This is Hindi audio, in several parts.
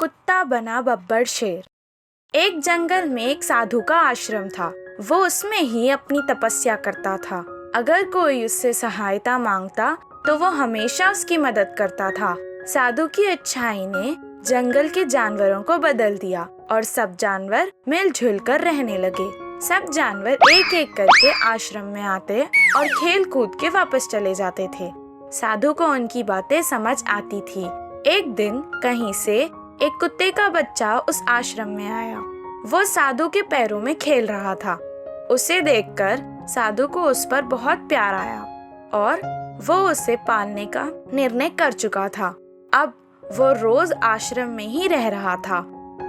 कुत्ता बना बब्बर शेर। एक जंगल में एक साधु का आश्रम था। वो उसमें ही अपनी तपस्या करता था। अगर कोई उससे सहायता मांगता तो वो हमेशा उसकी मदद करता था। साधु की अच्छाई ने जंगल के जानवरों को बदल दिया और सब जानवर मिलजुल कर रहने लगे। सब जानवर एक एक करके आश्रम में आते और खेल कूद के वापस चले जाते थे। साधु को उनकी बातें समझ आती थी। एक दिन कहीं से एक कुत्ते का बच्चा उस आश्रम में आया। वो साधु के पैरों में खेल रहा था। उसे देखकर साधु को उस पर बहुत प्यार आया और वो उसे पालने का निर्णय कर चुका था। अब वो रोज आश्रम में ही रह रहा था।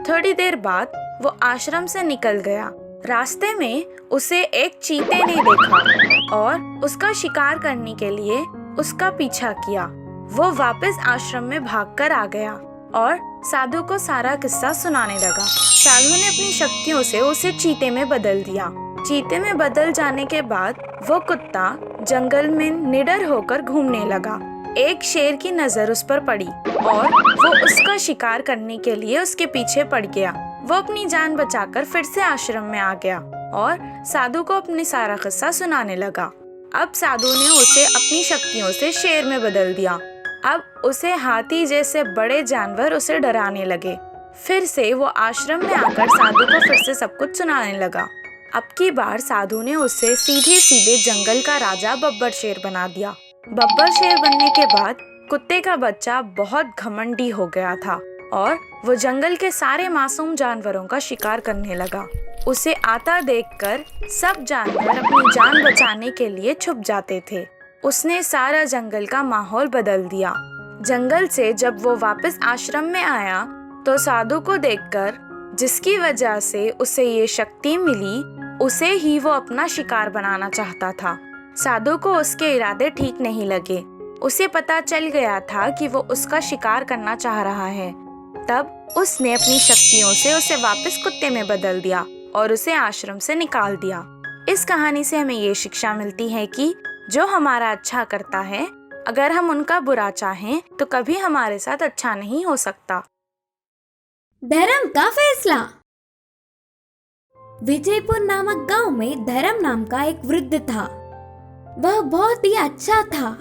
थोड़ी देर बाद वो आश्रम से निकल गया। रास्ते में उसे एक चीते ने देखा और उसका शिकार करने के लिए उसका पीछा किया। वो वापस आश्रम में भागकर आ गया और साधु को सारा किस्सा सुनाने लगा। साधु ने अपनी शक्तियों से उसे चीते में बदल दिया। चीते में बदल जाने के बाद वो कुत्ता जंगल में निडर होकर घूमने लगा। एक शेर की नजर उस पर पड़ी और वो उसका शिकार करने के लिए उसके पीछे पड़ गया। वो अपनी जान बचाकर फिर से आश्रम में आ गया और साधु को अपनी सारा किस्सा सुनाने लगा। अब साधु ने उसे अपनी शक्तियों से शेर में बदल दिया। अब उसे हाथी जैसे बड़े जानवर उसे डराने लगे। फिर से वो आश्रम में आकर साधु को फिर से सब कुछ सुनाने लगा। अब की बार साधु ने उसे सीधे सीधे जंगल का राजा बब्बर शेर बना दिया। बब्बर शेर बनने के बाद कुत्ते का बच्चा बहुत घमंडी हो गया था और वो जंगल के सारे मासूम जानवरों का शिकार करने लगा। उसे आता देखकर सब जानवर अपनी जान बचाने के लिए छुप जाते थे। उसने सारा जंगल का माहौल बदल दिया। जंगल से जब वो वापस आश्रम में आया तो साधु को देखकर, जिसकी वजह से उसे ये शक्ति मिली, उसे ही वो अपना शिकार बनाना चाहता था। साधु को उसके इरादे ठीक नहीं लगे। उसे पता चल गया था कि वो उसका शिकार करना चाह रहा है। तब उसने अपनी शक्तियों से उसे वापस कुत्ते में बदल दिया और उसे आश्रम से निकाल दिया। इस कहानी से हमें ये शिक्षा मिलती है कि जो हमारा अच्छा करता है, अगर हम उनका बुरा चाहें तो कभी हमारे साथ अच्छा नहीं हो सकता। धर्म का फैसला। विजयपुर नामक गांव में धर्म नाम का एक वृद्ध था। वह बहुत ही अच्छा था।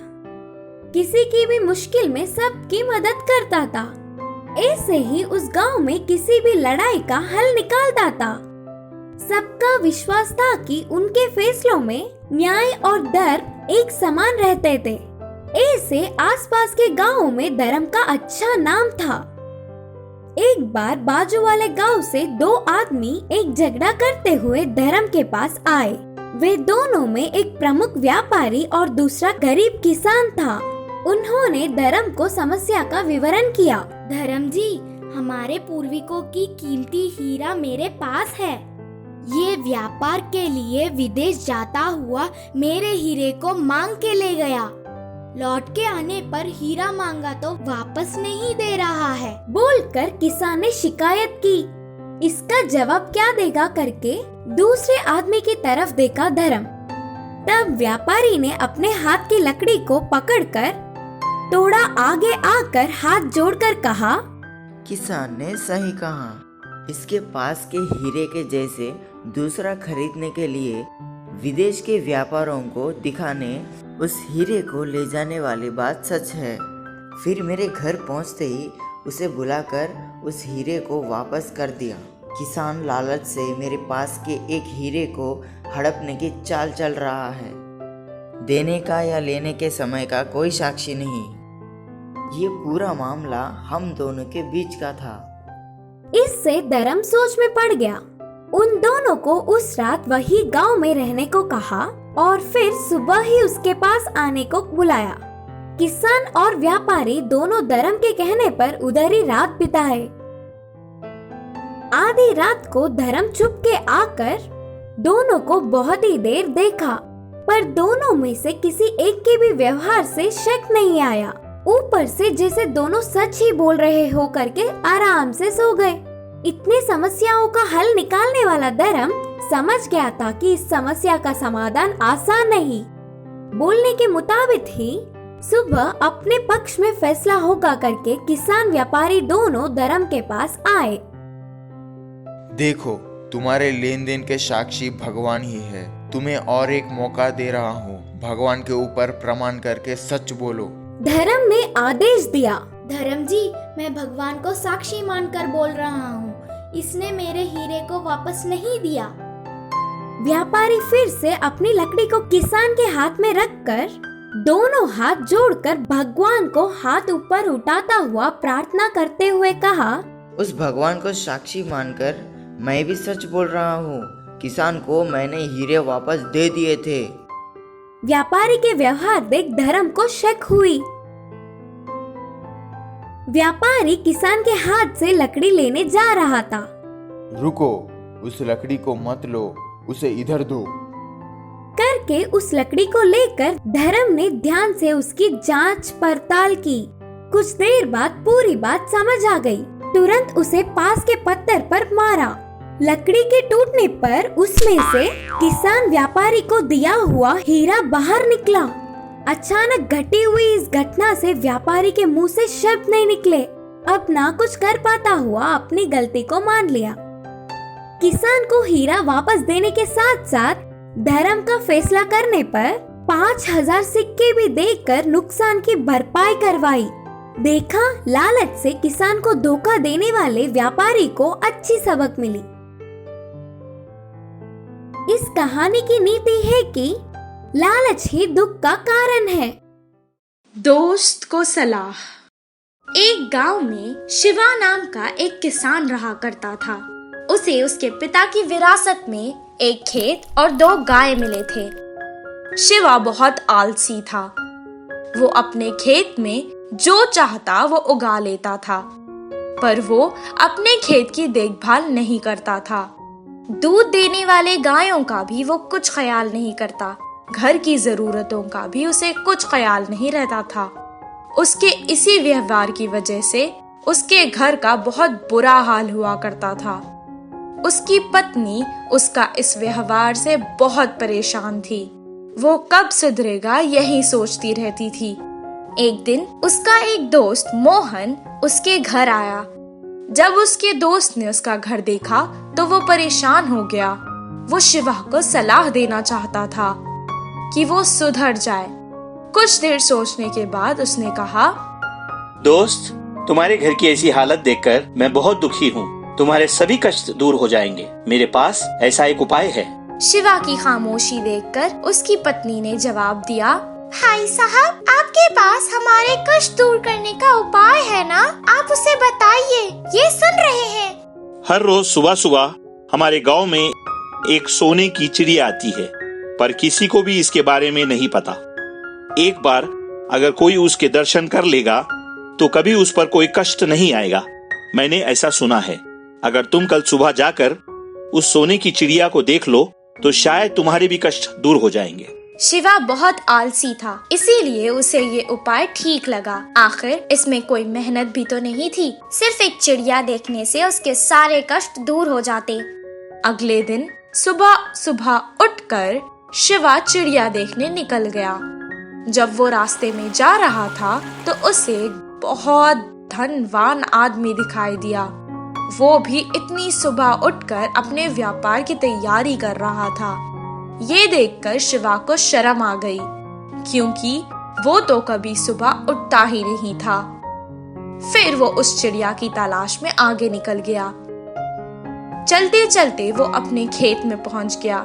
किसी की भी मुश्किल में सबकी मदद करता था। ऐसे ही उस गांव में किसी भी लड़ाई का हल निकालता था। सबका विश्वास था कि उनके फैसलों में न्याय और धर्म एक समान रहते थे। ऐसे आसपास के गांवों में धर्म का अच्छा नाम था। एक बार बाजू वाले गांव से दो आदमी एक झगड़ा करते हुए धर्म के पास आए। वे दोनों में एक प्रमुख व्यापारी और दूसरा गरीब किसान था। उन्होंने धर्म को समस्या का विवरण किया। धर्म जी, हमारे पूर्वजों की कीमती हीरा मेरे पास है। ये व्यापार के लिए विदेश जाता हुआ मेरे हीरे को मांग के ले गया। लौट के आने पर हीरा मांगा तो वापस नहीं दे रहा है, बोलकर किसान ने शिकायत की। इसका जवाब क्या देगा करके दूसरे आदमी की तरफ देखा धर्म। तब व्यापारी ने अपने हाथ की लकड़ी को पकड़कर थोड़ा आगे आकर हाथ जोड़कर कहा, किसान ने सही कहा। इसके पास के हीरे के जैसे दूसरा खरीदने के लिए विदेश के व्यापारों को दिखाने उस हीरे को ले जाने वाली बात सच है। फिर मेरे घर पहुंचते ही उसे बुलाकर उस हीरे को वापस कर दिया। किसान लालच से मेरे पास के एक हीरे को हड़पने की चाल चल रहा है। देने का या लेने के समय का कोई साक्षी नहीं। ये पूरा मामला हम दोनों के बीच का था। इससे धर्म सोच में पड़ गया। उन दोनों को उस रात वही गांव में रहने को कहा और फिर सुबह ही उसके पास आने को बुलाया। किसान और व्यापारी दोनों धर्म के कहने पर उधर ही रात बिताए। आधी रात को धर्म चुप के आकर दोनों को बहुत ही देर देखा, पर दोनों में से किसी एक के भी व्यवहार से शक नहीं आया। ऊपर से जैसे दोनों सच ही बोल रहे हो करके आराम से सो गए। इतनी समस्याओं का हल निकालने वाला धर्म समझ गया था कि इस समस्या का समाधान आसान नहीं। बोलने के मुताबिक ही सुबह अपने पक्ष में फैसला होगा करके किसान व्यापारी दोनों धर्म के पास आए। देखो, तुम्हारे लेन देन के साक्षी भगवान ही है। तुम्हें और एक मौका दे रहा हूँ। भगवान के ऊपर प्रमाण करके सच बोलो। धर्म ने आदेश दिया। धर्म जी, मैं भगवान को साक्षी मानकर बोल रहा हूँ, इसने मेरे हीरे को वापस नहीं दिया। व्यापारी फिर से अपनी लकड़ी को किसान के हाथ में रखकर दोनों हाथ जोड़कर भगवान को हाथ ऊपर उठाता हुआ प्रार्थना करते हुए कहा, उस भगवान को साक्षी मानकर मैं भी सच बोल रहा हूँ। किसान को मैंने हीरे वापस दे दिए थे। व्यापारी के व्यवहार देख धर्म को शक हुई। व्यापारी किसान के हाथ से लकड़ी लेने जा रहा था। रुको, उस लकड़ी को मत लो, उसे इधर दो। करके उस लकड़ी को लेकर धर्म ने ध्यान से उसकी जांच पड़ताल की। कुछ देर बाद पूरी बात समझ आ गई। तुरंत उसे पास के पत्थर पर मारा। लकड़ी के टूटने पर उसमें से किसान व्यापारी को दिया हुआ हीरा बाहर निकला। अचानक घटी हुई इस घटना से व्यापारी के मुंह से शब्द नहीं निकले। अब ना कुछ कर पाता हुआ अपनी गलती को मान लिया। किसान को हीरा वापस देने के साथ साथ धर्म का फैसला करने पर 5000 सिक्के भी देकर नुकसान की भरपाई करवाई। देखा, लालच से किसान को धोखा देने वाले व्यापारी को अच्छी सबक मिली। इस कहानी की नीति है कि लालच ही दुख का कारण है। दोस्त को सलाह। एक गांव में शिवा नाम का एक किसान रहा करता था। उसे उसके पिता की विरासत में एक खेत और 2 गाय मिले थे। शिवा बहुत आलसी था। वो अपने खेत में जो चाहता वो उगा लेता था, पर वो अपने खेत की देखभाल नहीं करता था। दूध देने वाले गायों का भी वो कुछ ख्याल नहीं करता। घर की जरूरतों का भी उसे कुछ ख्याल नहीं रहता था। उसके इसी व्यवहार की वजह से उसके घर का बहुत बुरा हाल हुआ करता था। उसकी पत्नी उसका इस व्यवहार से बहुत परेशान थी। वो कब सुधरेगा यही सोचती रहती थी। एक दिन उसका एक दोस्त मोहन उसके घर आया। जब उसके दोस्त ने उसका घर देखा तो वो परेशान हो गया। वो शिवा को सलाह देना चाहता था कि वो सुधर जाए। कुछ देर सोचने के बाद उसने कहा, दोस्त, तुम्हारे घर की ऐसी हालत देखकर मैं बहुत दुखी हूँ। तुम्हारे सभी कष्ट दूर हो जाएंगे। मेरे पास ऐसा एक उपाय है। शिवा की खामोशी देखकर उसकी पत्नी ने जवाब दिया, हाय साहब, आपके पास हमारे कष्ट दूर करने का उपाय है ना? आप उसे बताइए, ये सुन रहे हैं। हर रोज सुबह सुबह हमारे गांव में एक सोने की चिड़िया आती है, पर किसी को भी इसके बारे में नहीं पता। एक बार अगर कोई उसके दर्शन कर लेगा तो कभी उस पर कोई कष्ट नहीं आएगा। मैंने ऐसा सुना है। अगर तुम कल सुबह जाकर उस सोने की चिड़िया को देख लो तो शायद तुम्हारे भी कष्ट दूर हो जाएंगे। शिवा बहुत आलसी था, इसीलिए उसे ये उपाय ठीक लगा। आखिर इसमें कोई मेहनत भी तो नहीं थी। सिर्फ एक चिड़िया देखने से उसके सारे कष्ट दूर हो जाते। अगले दिन सुबह सुबह उठकर शिवा चिड़िया देखने निकल गया। जब वो रास्ते में जा रहा था तो उसे एक बहुत धनवान आदमी दिखाई दिया। वो भी इतनी सुबह उठकर अपने व्यापार की तैयारी कर रहा था। ये देखकर शिवा को शर्म आ गई, क्योंकि वो तो कभी सुबह उठता ही नहीं था। फिर वो उस चिड़िया की तलाश में आगे निकल गया। चलते चलते वो अपने खेत में पहुंच गया।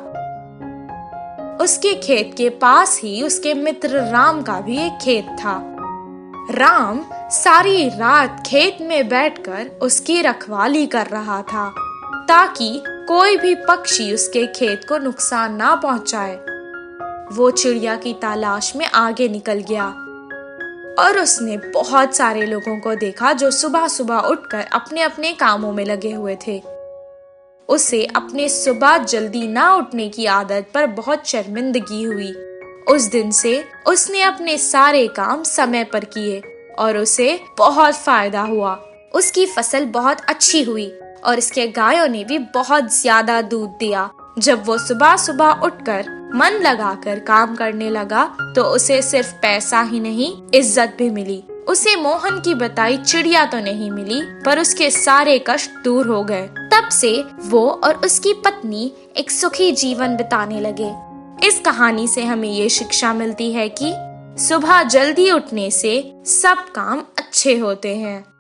उसके खेत के पास ही उसके मित्र राम का भी एक खेत था। राम सारी रात खेत में बैठकर उसकी रखवाली कर रहा था, ताकि कोई भी पक्षी उसके खेत को नुकसान ना पहुंचाए। वो चिड़िया की तलाश में आगे निकल गया और उसने बहुत सारे लोगों को देखा जो सुबह सुबह उठकर अपने अपने कामों में लगे हुए थे। उसे अपने सुबह जल्दी ना उठने की आदत पर बहुत शर्मिंदगी हुई। उस दिन से उसने अपने सारे काम समय पर किए और उसे बहुत फायदा हुआ। उसकी फसल बहुत अच्छी हुई और इसके गायों ने भी बहुत ज्यादा दूध दिया। जब वो सुबह सुबह उठकर मन लगाकर काम करने लगा तो उसे सिर्फ पैसा ही नहीं, इज्जत भी मिली। उसे मोहन की बताई चिड़िया तो नहीं मिली, पर उसके सारे कष्ट दूर हो गए। तब से वो और उसकी पत्नी एक सुखी जीवन बिताने लगे। इस कहानी से हमें ये शिक्षा मिलती है कि सुबह जल्दी उठने से सब काम अच्छे होते हैं।